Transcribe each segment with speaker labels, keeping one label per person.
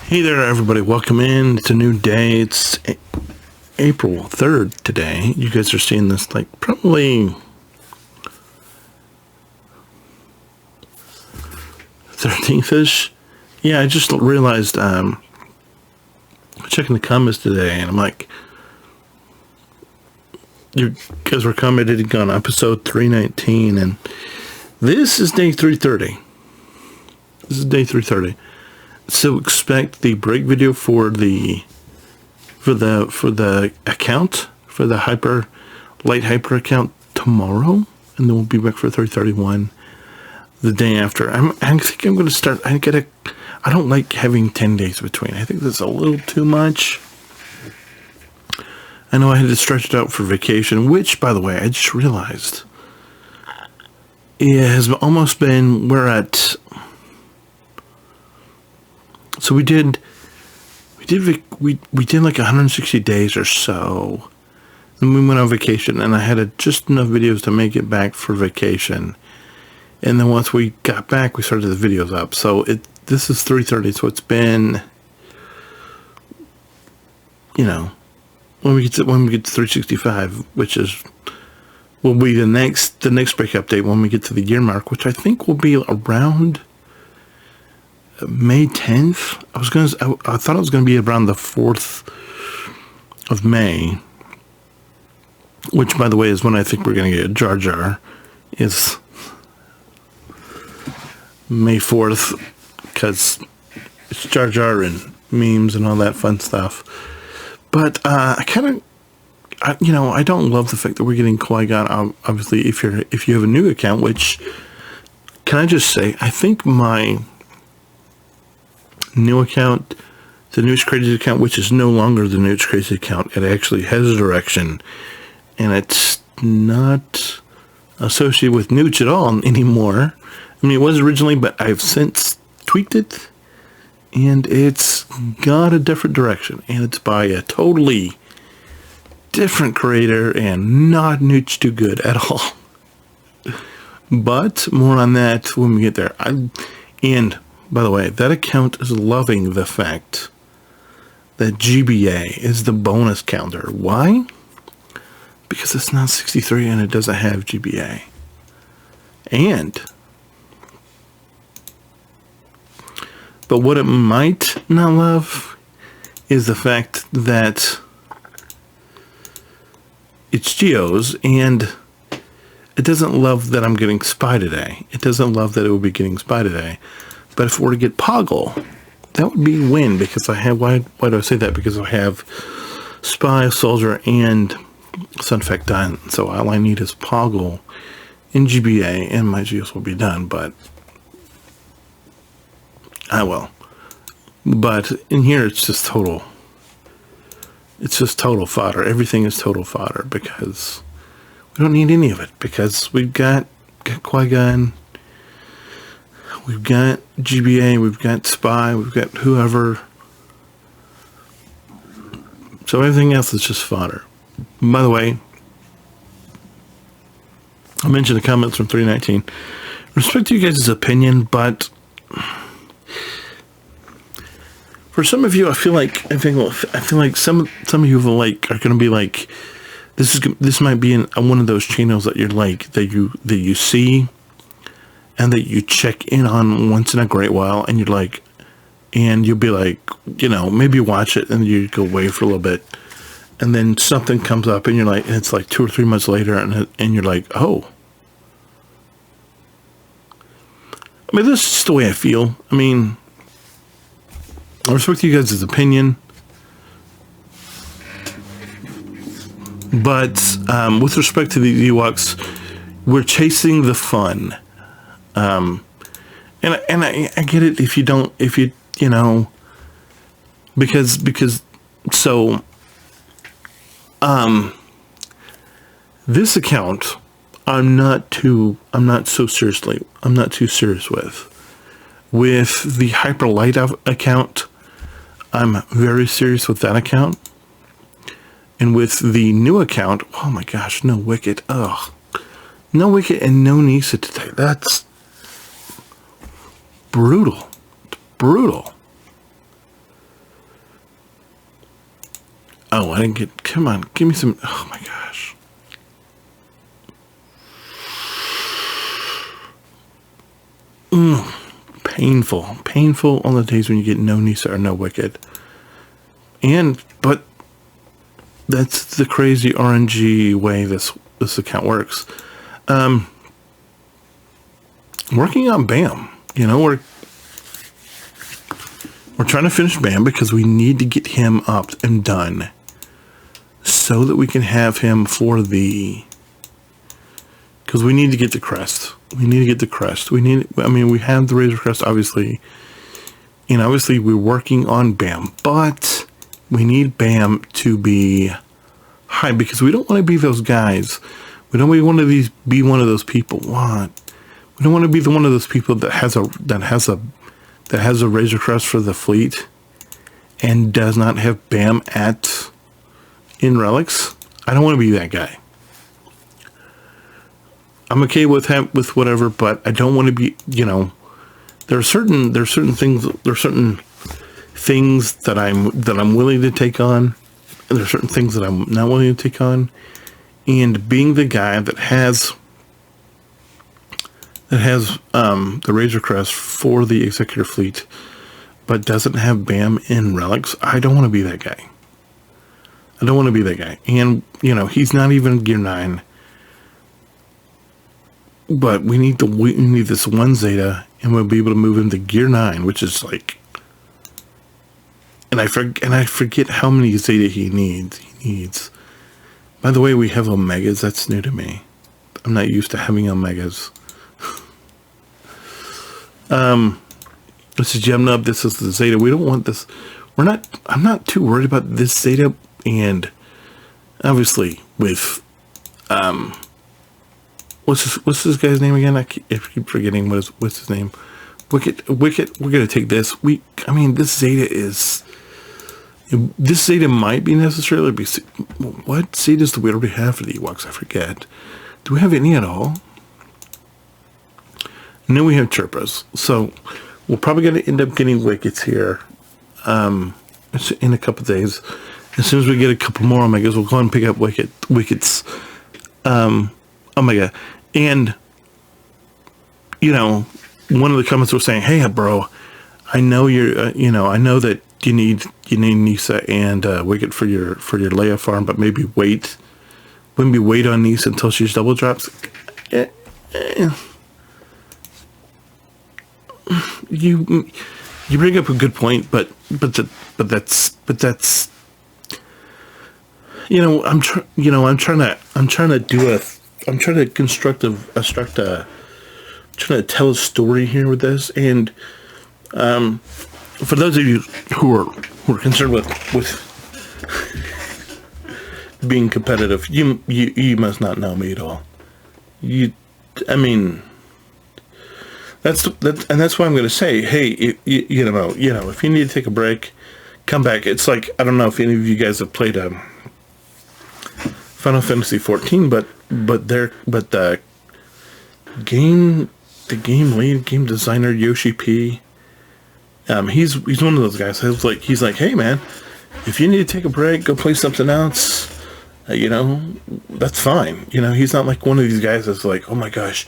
Speaker 1: Hey there, everybody. Welcome in. It's a new day. It's April 3rd today. You guys are seeing this like probably 13th-ish. Yeah, I just realized checking the comments today, and I'm like, you guys were commenting on episode 319, and this is day 330. This is day 330. So expect the break video for the account, for the light hyper account tomorrow, and then we'll be back for 331 the day after. I think I'm going to start. I don't like having 10 days between. I think that's a little too much. I know I had to stretch it out for vacation, which, by the way, I just realized it has almost been. We're at. So we did like 160 days or so. Then we went on vacation, and I had just enough videos to make it back for vacation. And then once we got back, we started the videos up. So this is 330. So it's been, when we get to 365, which will be the next break update when we get to the year mark, which I think will be around May 10th. I thought it was going to be around the 4th of May, which, by the way, is when I think we're going to get Jar Jar. Is May 4th, because it's Jar Jar and memes and all that fun stuff. But I don't love the fact that we're getting Qui-Gon. Obviously, if you have a new account, which, can I just say, I think my new account, the News Crazy account, which is no longer the News Crazy account, it actually has a direction, and it's not associated with Nooch at all anymore. I mean, it was originally, but I've since tweaked it, and it's got a different direction, and it's by a totally different creator, and not Nooch Too Good at all. But more on that when we get there. And by the way, that account is loving the fact that GBA is the bonus counter. Why? Because it's not 63 and it doesn't have GBA. But what it might not love is the fact that it's Geo's, and it doesn't love that I'm getting Spy today. It doesn't love that it will be getting Spy today. But if we were to get Poggle, that would be a win, because I have, why do I say that? Because I have Spy, Soldier, and Sunfact done. So all I need is Poggle in GBA, and my Geos will be done, but I will. But in here, it's just total fodder. Everything is total fodder, because we don't need any of it, because we've got Qui-Gon, we've got GBA, we've got Spy, we've got whoever. So everything else is just fodder. By the way, I mentioned the comments from 319. Respect to you guys' opinion, but for some of you, I feel like some of you are going to be like, this might be one of those channels that you're like, that you see and that you check in on once in a great while, and you'll be like, maybe you watch it and you go away for a little bit, and then something comes up and you're like, and it's like 2 or 3 months later, and you're like, oh. I mean, this is just the way I feel. I mean, I respect you guys' opinion, but with respect to the Ewoks, we're chasing the fun. And I get it if you don't, because this account, I'm not too serious with the Hyper Light account. I'm very serious with that account. And with the new account, oh my gosh, no Wicket. Ugh. No Wicket and no Nisa today. That's brutal. Brutal. Oh, I didn't get... Come on, give me some... Oh, my gosh. Painful. Painful on the days when you get no Nisa or no Wicked. But that's the crazy RNG way this account works. Working on BAM. You know, we're trying to finish BAM because we need to get him up and done so that we can have him for the... Because we need to get the crest. We need to get the crest. We have the Razor Crest, obviously. And obviously we're working on BAM. But we need BAM to be high because we don't want to be those guys. We don't want to be one of those people. What? We don't want to be one of those people that has a Razor Crest for the fleet and does not have BAM in relics. I don't want to be that guy. I'm okay with whatever, but I don't want to be, you know, there are certain things that I'm willing to take on, and there are certain things that I'm not willing to take on. And being the guy that has the Razor Crest for the Executor fleet, but doesn't have BAM in relics, I don't want to be that guy. I don't want to be that guy. And, you know, he's not even Gear 9. But we need this one Zeta, and we'll be able to move him to Gear 9, which is like... And I forget how many Zeta he needs. By the way, we have Omegas. That's new to me. I'm not used to having Omegas. This is Gemnub. This is the Zeta. We don't want this. I'm not too worried about this Zeta. And obviously with, what's this guy's name again? I keep forgetting what's his name. Wicket. We're going to take this. This Zeta might be necessarily be... What Zetas do we already have for the Ewoks? I forget. Do we have any at all? And then we have Chirpas. So we're probably going to end up getting Wickets here in a couple days. As soon as we get a couple more Omegas, we'll go ahead and pick up Wickets. Omega. And, you know, one of the comments was saying, hey, bro, I know you're, I know that you need Nisa and Wicket for your Leia farm, but maybe wait on Nisa until she's double drops. You bring up a good point, but that's I'm trying to tell a story here with this, and for those of you who are concerned with being competitive, you must not know me at all. That's why I'm going to say, hey, if you need to take a break, come back. It's like, I don't know if any of you guys have played Final Fantasy 14, but the game lead, game designer Yoshi P, he's one of those guys. He's like, hey man, if you need to take a break, go play something else. That's fine. He's not like one of these guys that's like, oh my gosh,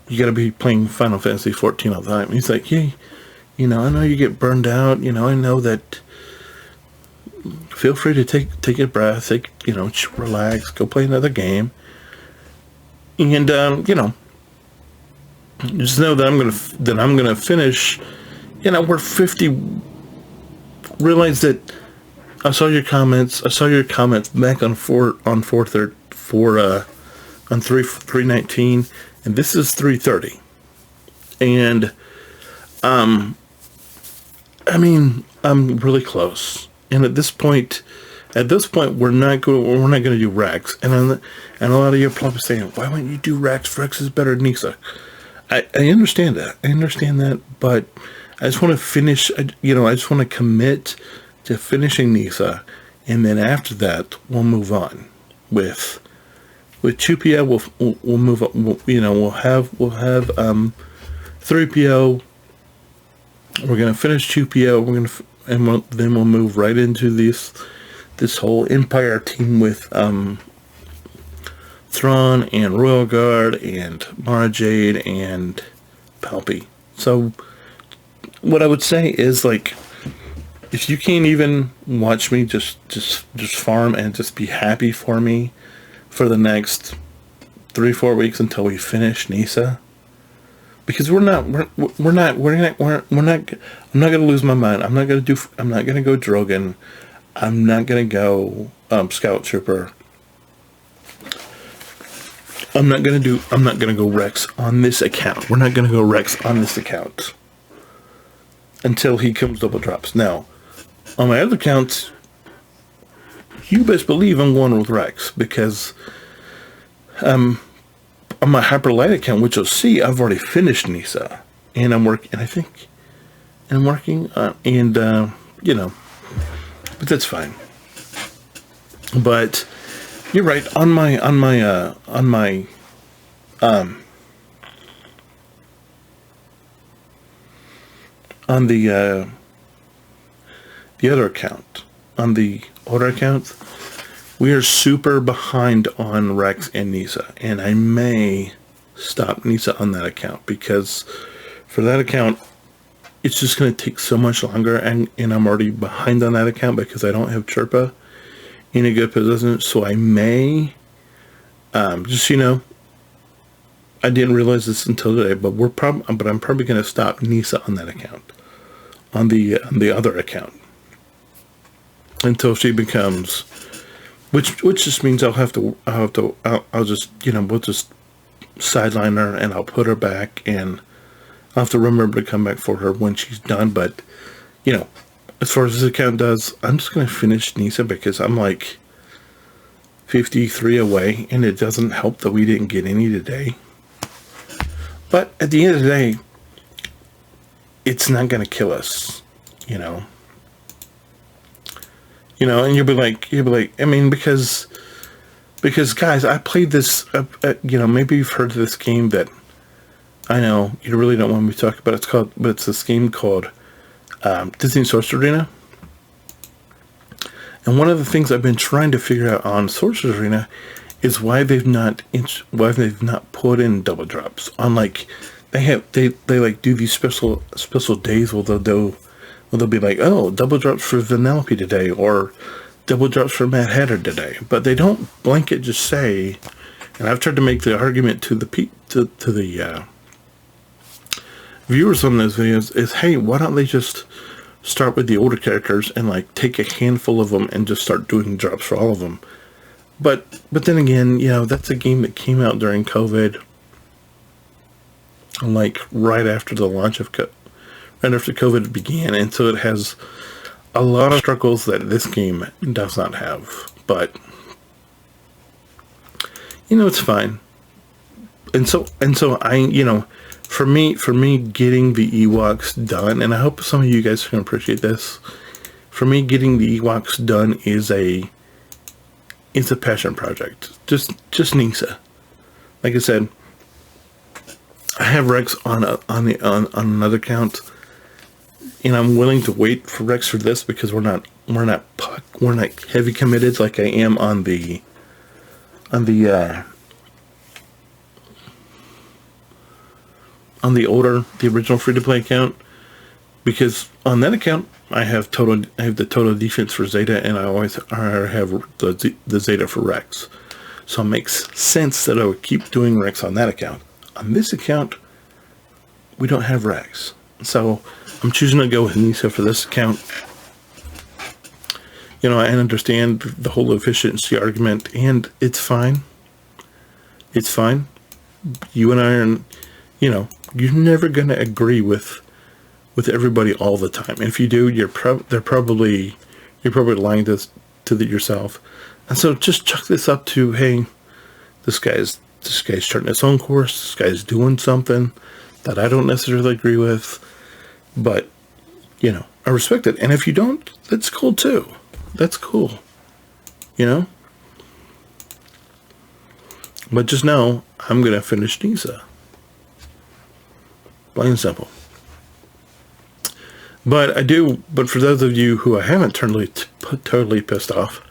Speaker 1: you got to be playing Final Fantasy 14 all the time. He's like, hey, I know you get burned out. I know that. Feel free to take a breath, relax, go play another game, and just know that I'm gonna finish. We're 50. Realize that I saw your comments back on 319, and this is 330, and I'm really close. And at this point, we're not going to do Rex. And a lot of you are probably saying, why wouldn't you do Rex? Rex is better than Nisa. I understand that. But I just want to finish. I just want to commit to finishing Nisa, and then after that, we'll move on with Chupia. We'll move up. We'll have 3PO. We're going to finish Chupia. Then we'll move right into this this whole Empire team with Thrawn and Royal Guard and Mara Jade and Palpy. So what I would say is, like, if you can't even watch me just farm and just be happy for me for the next 3-4 weeks until we finish Nisa, because I'm not gonna lose my mind. I'm not gonna go Drogon. I'm not gonna go Scout Trooper. I'm not gonna go Rex on this account. We're not gonna go Rex on this account until he comes double drops. Now, on my other accounts, you best believe I'm going with Rex, because on my Hyper Light account, which you'll see, I've already finished Nisa, and I'm working. And I think, and I'm working, you know, but that's fine. But you're right. On the other account, on the order account, we are super behind on Rex and Nisa, and I may stop Nisa on that account, because for that account, it's just going to take so much longer, and I'm already behind on that account because I don't have Chirpa in a good position. So I may, just, you know, I didn't realize this until today, but I'm probably going to stop Nisa on that account, on the other account, until she becomes, which just means I'll just, you know, we'll just sideline her, and I'll put her back, and I'll have to remember to come back for her when she's done. But, you know, as far as this account does, I'm just going to finish Nisa, because I'm like 53 away, and it doesn't help that we didn't get any today. But at the end of the day, it's not going to kill us, you know. You know, and you'll be like, I mean, because guys, I played this, you know, maybe you've heard of this game that I know you really don't want me to talk about. It's this game called Disney Source Arena. And one of the things I've been trying to figure out on Source Arena is why they've not put in double drops on, like, they like do these special days where they'll be like, oh, double drops for Vanellope today, or double drops for Mad Hatter today, but they don't blanket just say. And I've tried to make the argument to the viewers on those videos is, hey, why don't they just start with the older characters and, like, take a handful of them and just start doing drops for all of them? But then again, you know, that's a game that came out during COVID, like right after the launch of right after COVID began, and so it has a lot of struggles that this game does not have. But, you know, it's fine. And so I, you know, for me getting the Ewoks done, and I hope some of you guys can appreciate this, for me getting the Ewoks done is a passion project. Just Nisa. Like I said, I have Rex on another account, and I'm willing to wait for Rex for this, because we're not heavy committed like I am on the original free-to-play account, because on that account I have the total defense for Zeta, and I have the Zeta for Rex. So it makes sense that I would keep doing Rex on that account. On this account, we don't have Rex, so I'm choosing to go with Nisa for this account. You know, I understand the whole efficiency argument, and it's fine. It's fine. You and I are, you know, you're never going to agree with everybody all the time. And if you do, you're probably lying to yourself. And so just chuck this up to, hey, this guy's charting his own course. This guy's doing something that I don't necessarily agree with, but, you know, I respect it. And if you don't, that's cool too. That's cool, you know. But just know, I'm gonna finish Nisa. Plain and simple. But for those of you who I haven't totally pissed off,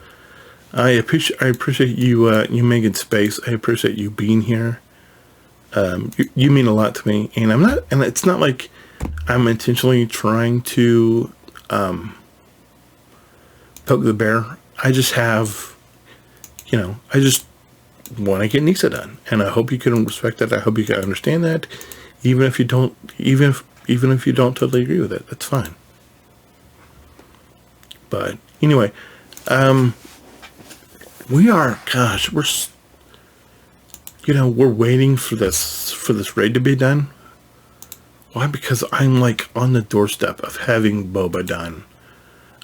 Speaker 1: I appreciate you you making space. I appreciate you being here. You mean a lot to me, and it's not like I'm intentionally trying to poke the bear. I just have, I just want to get Nisa done, and I hope you can respect that. I hope you can understand that, even if you don't, even if you don't totally agree with it, that's fine. But anyway, we are, gosh, we're waiting for this raid to be done. Why? Because I'm like on the doorstep of having boba done.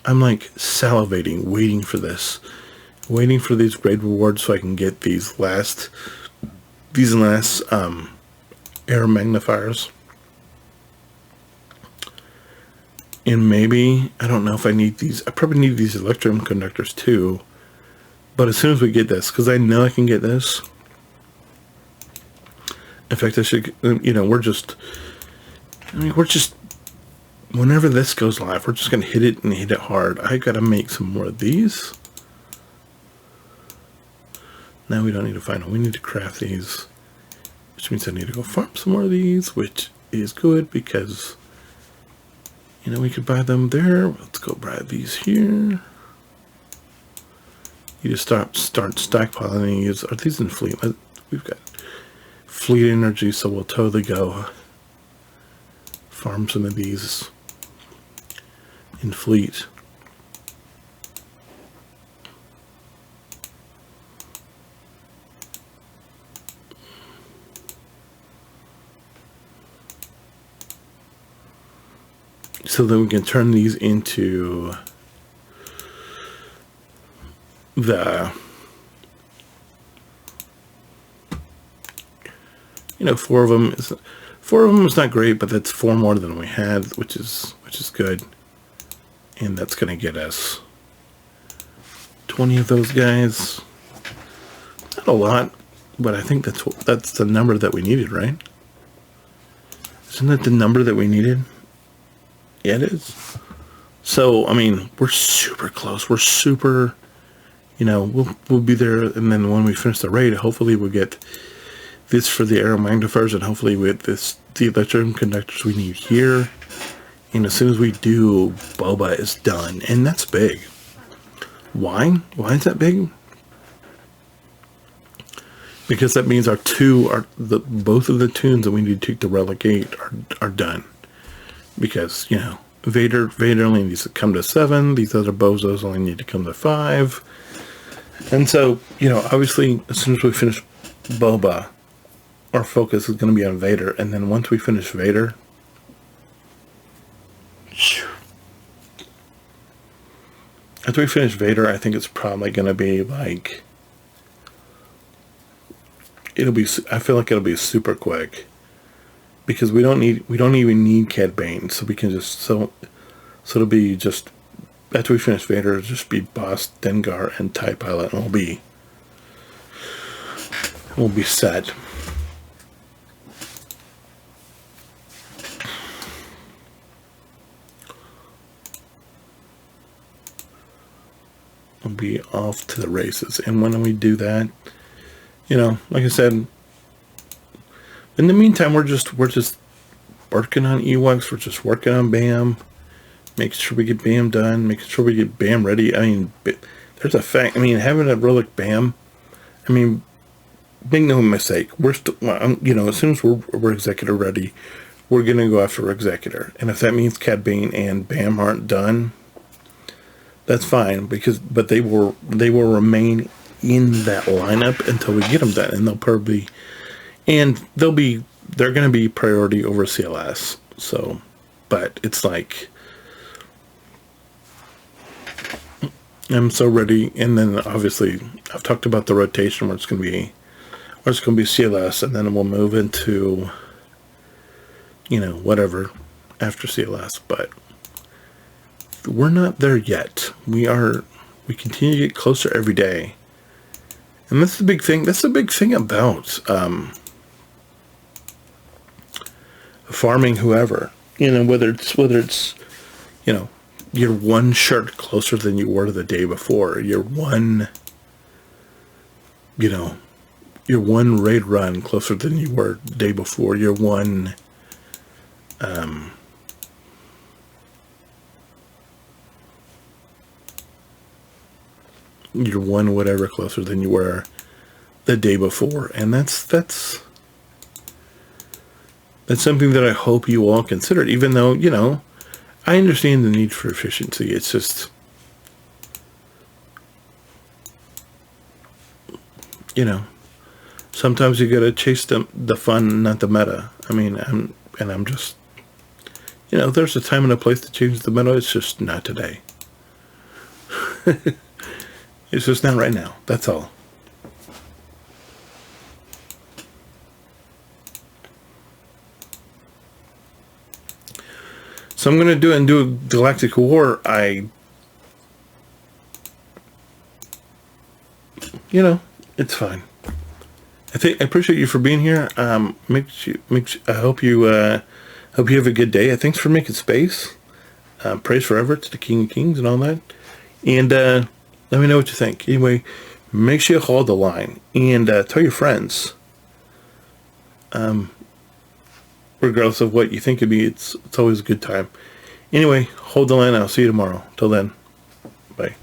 Speaker 1: I'm like salivating, waiting for this, waiting for these raid rewards so I can get these last air magnifiers. And maybe, I don't know if I need these. I probably need these electrum conductors too. But as soon as we get this, because I know I can get this. In fact, I should, we're just, whenever this goes live, we're just going to hit it and hit it hard. I got to make some more of these. Now we don't need to find them. We need to craft these, which means I need to go farm some more of these, which is good because, we could buy them there. Let's go buy these here. You just start stockpiling these. Are these in fleet? We've got fleet energy, so we'll totally go farm some of these in fleet. So then we can turn these into the, four of them is not great, but that's 4 more than we had, which is good. And that's going to get us 20 of those guys. Not a lot, but I think that's the number that we needed, right? Isn't that the number that we needed? Yeah, it is. So, we're super close. We're super, we'll be there. And then when we finish the raid, hopefully we'll get this for the aero magnifiers, and hopefully we get the electrum conductors we need here. And as soon as we do, boba is done. And that's big. Why? Why is that big? Because that means both of the tunes that we need to take to relegate are done. Because, Vader only needs to come to 7. These other bozos only need to come to 5. And so, obviously, as soon as we finish boba, our focus is going to be on Vader. And then once we finish Vader, after we finish Vader, I think it's probably going to be like, I feel like it'll be super quick. Because we don't even need Cad Bane, so we can just, so it'll be just, after we finish Vader, it'll just be Boss, Dengar, and TIE Pilot, and we'll be set. We'll be off to the races. And when we do that, like I said, in the meantime, we're just working on Ewoks. We're just working on BAM, making sure we get BAM done, making sure we get BAM ready. There's a fact. Having a relic BAM. Make no mistake. We're still, as soon as we're Executor ready, we're gonna go after Executor. And if that means Cad Bane and BAM aren't done, that's fine. But they will remain in that lineup until we get them done, and they'll probably. And they're going to be priority over CLS. So, but it's like, I'm so ready. And then obviously I've talked about the rotation where it's going to be CLS, and then we'll move into, whatever after CLS, but we're not there yet. We continue to get closer every day. And that's the big thing. That's the big thing about, farming whoever, whether it's you're one shirt closer than you were the day before, you're one you know, you're one raid run closer than you were the day before. You're one, you're one whatever closer than you were the day before. And that's something that I hope you all consider, even though, you know, I understand the need for efficiency. It's just, you know, sometimes you gotta chase the fun, not the meta. I mean, I'm just, you know, there's a time and a place to change the meta. It's just not today. It's just not right now. That's all. So I'm going to do a Galactic War. You know, it's fine. I appreciate you for being here. I hope you have a good day. Thanks for making space. Praise forever to the King of Kings and all that. And let me know what you think. Anyway, make sure you hold the line and tell your friends. Regardless of what you think of me, it's always a good time. Anyway, hold the line. I'll see you tomorrow. Till then, bye.